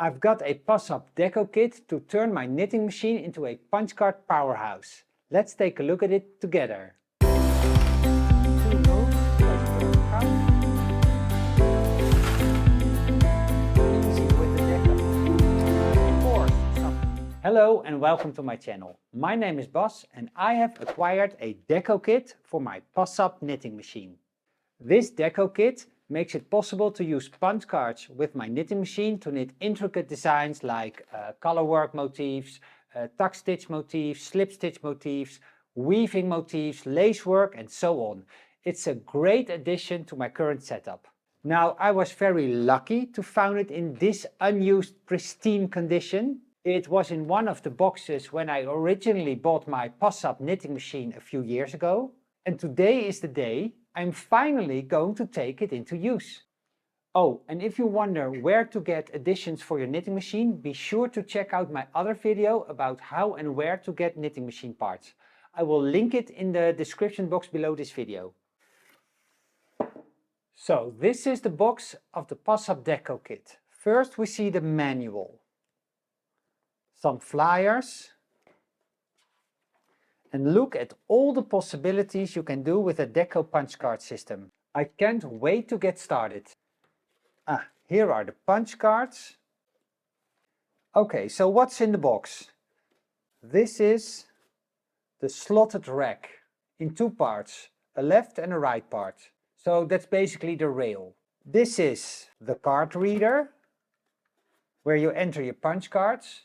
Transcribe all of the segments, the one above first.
I've got a Passap DECO kit to turn my knitting machine into a punch card powerhouse. Let's take a look at it together. Hello and welcome to my channel. My name is Bas and I have acquired a deco kit for my Passap knitting machine. This deco kit makes it possible to use punch cards with my knitting machine to knit intricate designs like colorwork motifs, tuck stitch motifs, slip stitch motifs, weaving motifs, lace work and so on. It's a great addition to my current setup. Now, I was very lucky to find it in this unused pristine condition. It was in one of the boxes when I originally bought my Passap knitting machine a few years ago. And today is the day I'm finally going to take it into use. Oh, and if you wonder where to get additions for your knitting machine, be sure to check out my other video about how and where to get knitting machine parts. I will link it in the description box below this video. So, this is the box of the Passap DECO kit. First we see the manual, some flyers, and look at all the possibilities you can do with a deco punch card system. I can't wait to get started. Here are the punch cards. Okay, so what's in the box? This is the slotted rack in two parts, a left and a right part. So that's basically the rail. This is the card reader, where you enter your punch cards.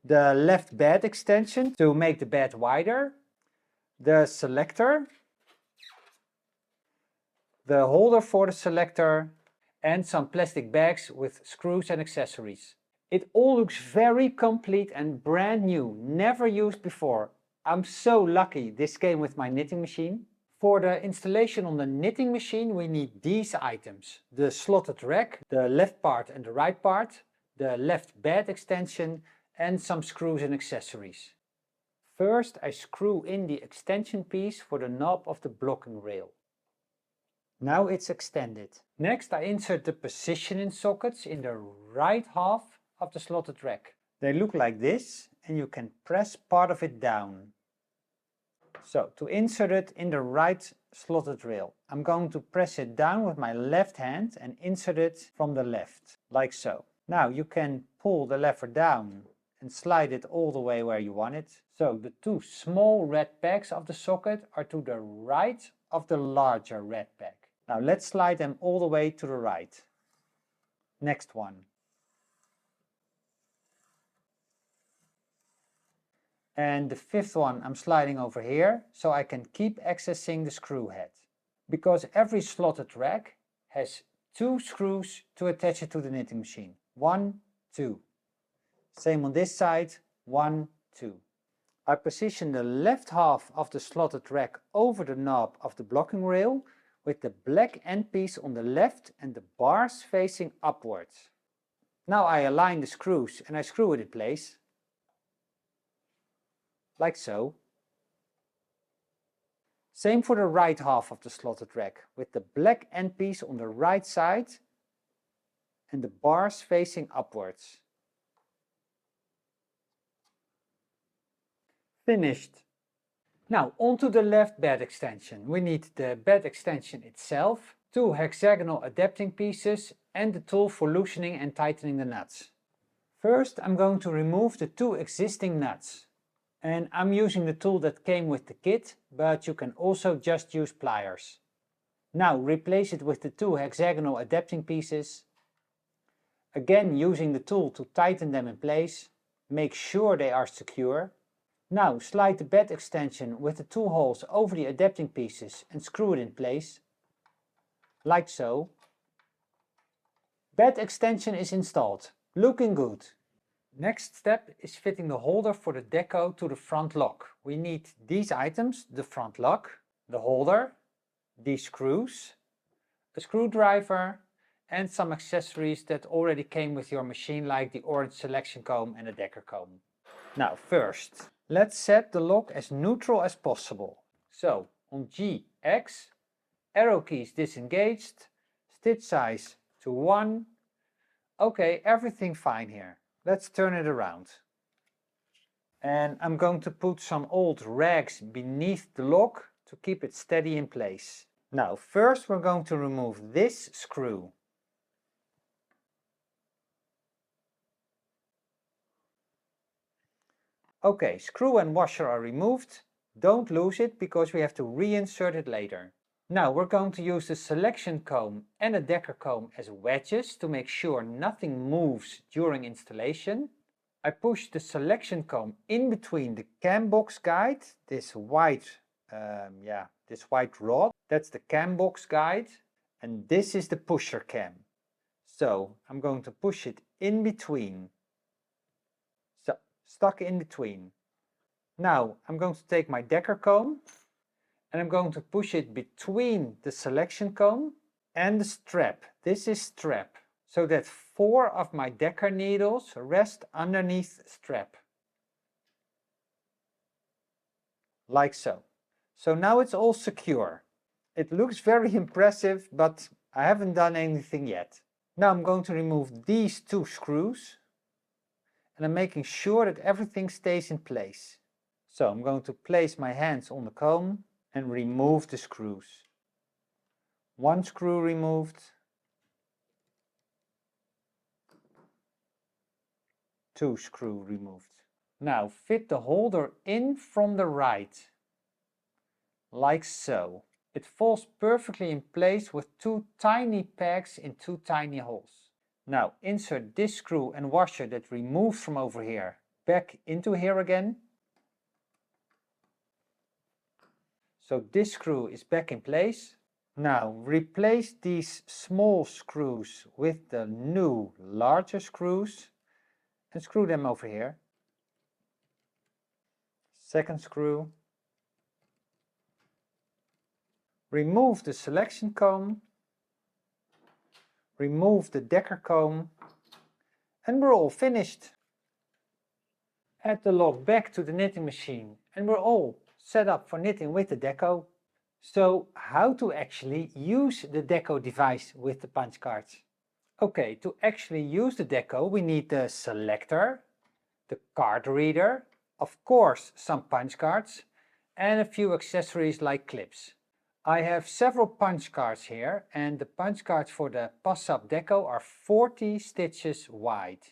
The left bed extension to make the bed wider, the selector, the holder for the selector, and some plastic bags with screws and accessories. It all looks very complete and brand new, never used before. I'm so lucky this came with my knitting machine. For the installation on the knitting machine we need these items: the slotted rack, the left part and the right part, the left bed extension, and some screws and accessories. First I screw in the extension piece for the knob of the blocking rail. Now it's extended. Next I insert the positioning sockets in the right half of the slotted rack. They look like this and you can press part of it down. So to insert it in the right slotted rail, I'm going to press it down with my left hand and insert it from the left, like so. Now you can pull the lever down and slide it all the way where you want it. So the two small red pegs of the socket are to the right of the larger red peg. Now let's slide them all the way to the right. Next one. And the fifth one I'm sliding over here so I can keep accessing the screw head. Because every slotted rack has two screws to attach it to the knitting machine. 1, 2. Same on this side, 1, 2. I position the left half of the slotted rack over the knob of the blocking rail with the black end piece on the left and the bars facing upwards. Now I align the screws and I screw it in place. Like so. Same for the right half of the slotted rack with the black end piece on the right side and the bars facing upwards. Finished. Now onto the left bed extension. We need the bed extension itself, two hexagonal adapting pieces and the tool for loosening and tightening the nuts. First I'm going to remove the two existing nuts. And I'm using the tool that came with the kit, but you can also just use pliers. Now replace it with the two hexagonal adapting pieces. Again using the tool to tighten them in place. Make sure they are secure. Now slide the bed extension with the two holes over the adapting pieces and screw it in place. Like so. Bed extension is installed. Looking good. Next step is fitting the holder for the deco to the front lock. We need these items: the front lock, the holder, these screws, a screwdriver and some accessories that already came with your machine, like the orange selection comb and a decker comb. Now first, let's set the lock as neutral as possible. So on GX, arrow keys disengaged, stitch size to 1, Okay, everything fine here. Let's turn it around. And I'm going to put some old rags beneath the lock to keep it steady in place. Now, first we're going to remove this screw. Okay, screw and washer are removed. Don't lose it because we have to reinsert it later. Now we're going to use the selection comb and a decker comb as wedges to make sure nothing moves during installation. I push the selection comb in between the cam box guide, this white rod. That's the cam box guide, and this is the pusher cam. So I'm going to push it in between. So, stuck in between. Now I'm going to take my decker comb and I'm going to push it between the selection comb and the strap. This is strap, so that 4 of my decker needles rest underneath strap. Like so. So now it's all secure. It looks very impressive, but I haven't done anything yet. Now I'm going to remove these 2 screws and I'm making sure that everything stays in place. So I'm going to place my hands on the comb and remove the screws. 1 screw removed. 2 screw removed. Now fit the holder in from the right, like so. It falls perfectly in place with 2 tiny pegs in 2 tiny holes. Now insert this screw and washer that removes from over here back into here again. So this screw is back in place. Now replace these small screws with the new larger screws and screw them over here. Second screw. Remove the selection comb. Remove the decker comb. And we're all finished. Add the lock back to the knitting machine and we're all set up for knitting with the deco. So how to actually use the deco device with the punch cards? Okay, to actually use the deco we need the selector, the card reader, of course some punch cards and a few accessories like clips. I have several punch cards here and the punch cards for the Passap DECO are 40 stitches wide,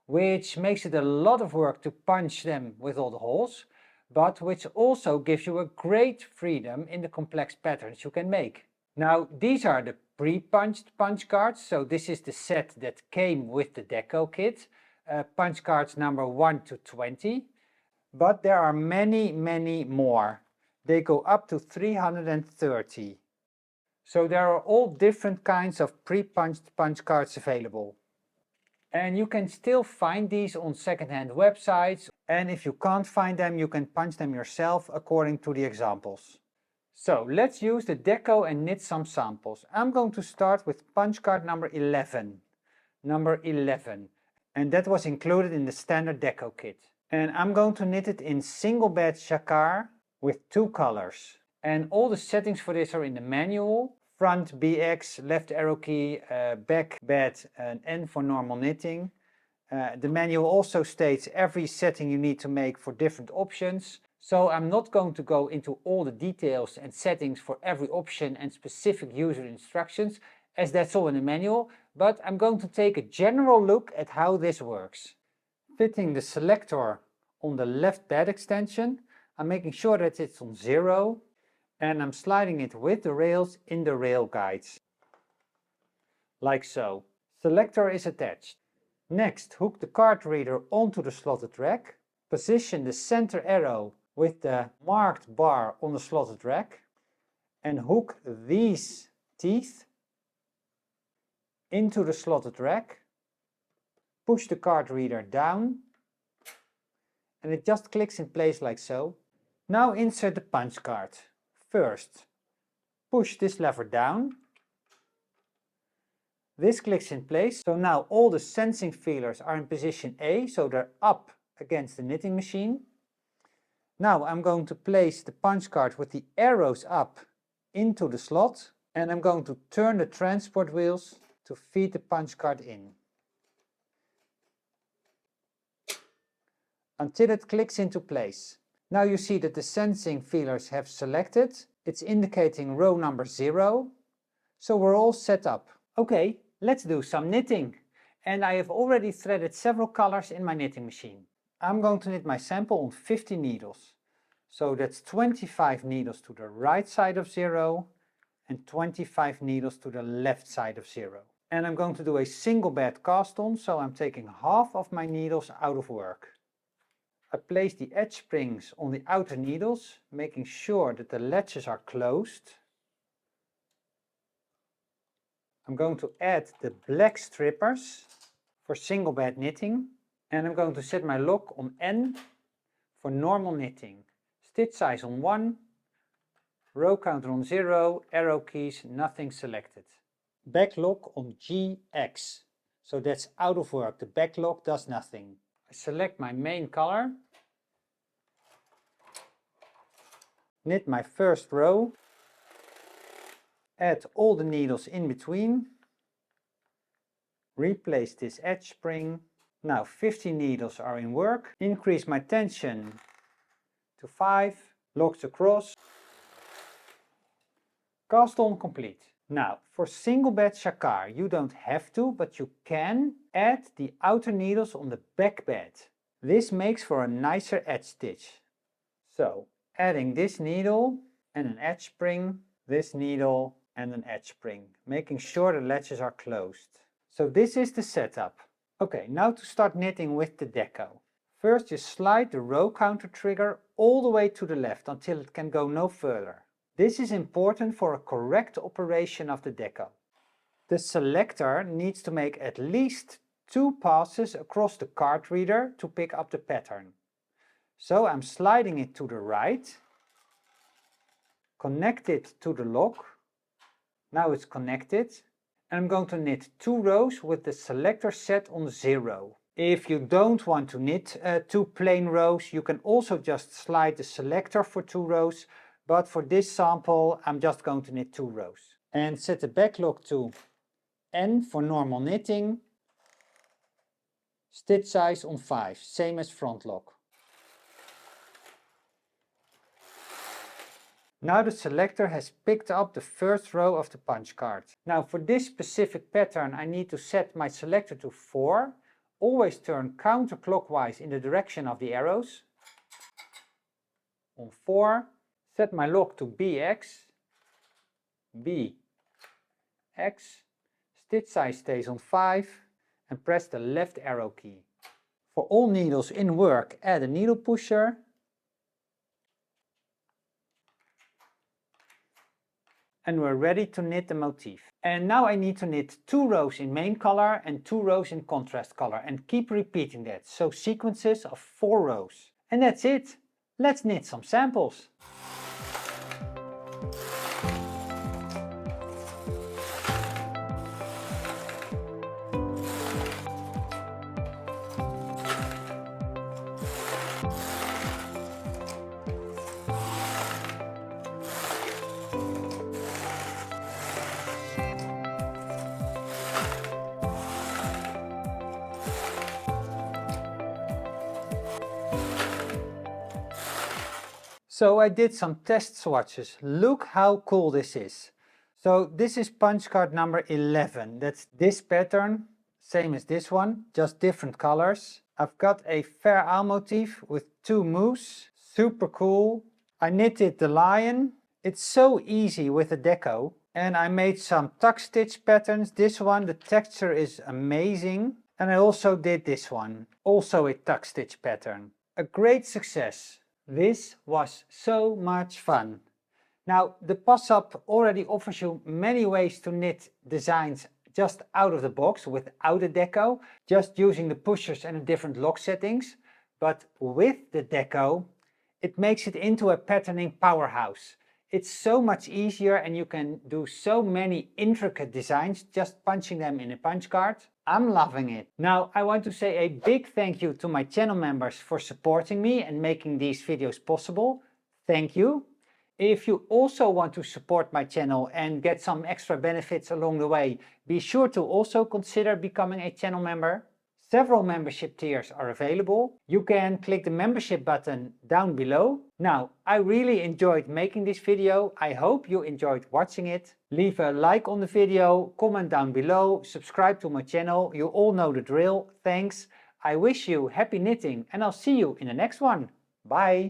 which makes it a lot of work to punch them with all the holes, but which also gives you a great freedom in the complex patterns you can make. Now these are the pre-punched punch cards, so this is the set that came with the deco kit, punch cards number 1 to 20, but there are many more. They go up to 330. So there are all different kinds of pre-punched punch cards available. And you can still find these on second-hand websites, and if you can't find them you can punch them yourself according to the examples. So let's use the deco and knit some samples. I'm going to start with punch card number 11. Number 11. And that was included in the standard deco kit. And I'm going to knit it in single bed jacquard with 2 colors. And all the settings for this are in the manual. Front BX, left arrow key, back bed, and N for normal knitting. The manual also states every setting you need to make for different options. So I'm not going to go into all the details and settings for every option and specific user instructions, as that's all in the manual, but I'm going to take a general look at how this works. Fitting the selector on the left bed extension, I'm making sure that it's on 0, and I'm sliding it with the rails in the rail guides. Like so. Selector is attached. Next, hook the card reader onto the slotted rack. Position the center arrow with the marked bar on the slotted rack and hook these teeth into the slotted rack. Push the card reader down and it just clicks in place like so. Now insert the punch card. First, push this lever down. This clicks in place, so now all the sensing feelers are in position A, so they're up against the knitting machine. Now I'm going to place the punch card with the arrows up into the slot, and I'm going to turn the transport wheels to feed the punch card in. until it clicks into place. Now you see that the sensing feelers have selected. It's indicating row number 0. So we're all set up. Okay, let's do some knitting. And I have already threaded several colors in my knitting machine. I'm going to knit my sample on 50 needles. So that's 25 needles to the right side of 0 and 25 needles to the left side of 0. And I'm going to do a single bed cast on, so I'm taking half of my needles out of work. I place the edge springs on the outer needles, making sure that the latches are closed. I'm going to add the black strippers for single bed knitting, and I'm going to set my lock on N for normal knitting. Stitch size on 1, row counter on 0, arrow keys, nothing selected. Back lock on GX, so that's out of work, the back lock does nothing. I select my main color, knit my first row, add all the needles in between, replace this edge spring. Now 50 needles are in work, increase my tension to 5, locked across, cast on complete. Now for single bed jacquard you don't have to, but you can add the outer needles on the back bed. This makes for a nicer edge stitch. So adding this needle and an edge spring, this needle and an edge spring, making sure the latches are closed. So this is the setup. Okay, now to start knitting with the deco. First you slide the row counter trigger all the way to the left until it can go no further. This is important for a correct operation of the deco. The selector needs to make at least 2 passes across the card reader to pick up the pattern. So I'm sliding it to the right, connect it to the lock. Now it's connected. And I'm going to knit 2 rows with the selector set on 0. If you don't want to knit 2 plain rows, you can also just slide the selector for 2 rows. But for this sample, I'm just going to knit 2 rows. And set the back lock to N for normal knitting. Stitch size on 5, same as front lock. Now the selector has picked up the first row of the punch card. Now for this specific pattern I need to set my selector to 4. Always turn counterclockwise in the direction of the arrows. On 4. Set my lock to BX. BX. Stitch size stays on 5. And press the left arrow key. For all needles in work, add a needle pusher. And we're ready to knit the motif. And now I need to knit 2 rows in main color and 2 rows in contrast color, and keep repeating that, so sequences of 4 rows. And that's it. Let's knit some samples. So I did some test swatches. Look how cool this is. So this is punch card number 11. That's this pattern, same as this one, just different colors. I've got a fair owl motif with 2 moose, super cool. I knitted the lion. It's so easy with the deco. And I made some tuck stitch patterns. This one, the texture is amazing. And I also did this one, also a tuck stitch pattern. A great success. This was so much fun. Now the Passap already offers you many ways to knit designs just out of the box without a deco, just using the pushers and the different lock settings. But with the deco, it makes it into a patterning powerhouse. It's so much easier and you can do so many intricate designs just punching them in a punch card. I'm loving it. Now I want to say a big thank you to my channel members for supporting me and making these videos possible. Thank you. If you also want to support my channel and get some extra benefits along the way, be sure to also consider becoming a channel member. Several membership tiers are available. You can click the membership button down below. Now, I really enjoyed making this video. I hope you enjoyed watching it. Leave a like on the video, comment down below, subscribe to my channel. You all know the drill. Thanks. I wish you happy knitting and I'll see you in the next one. Bye!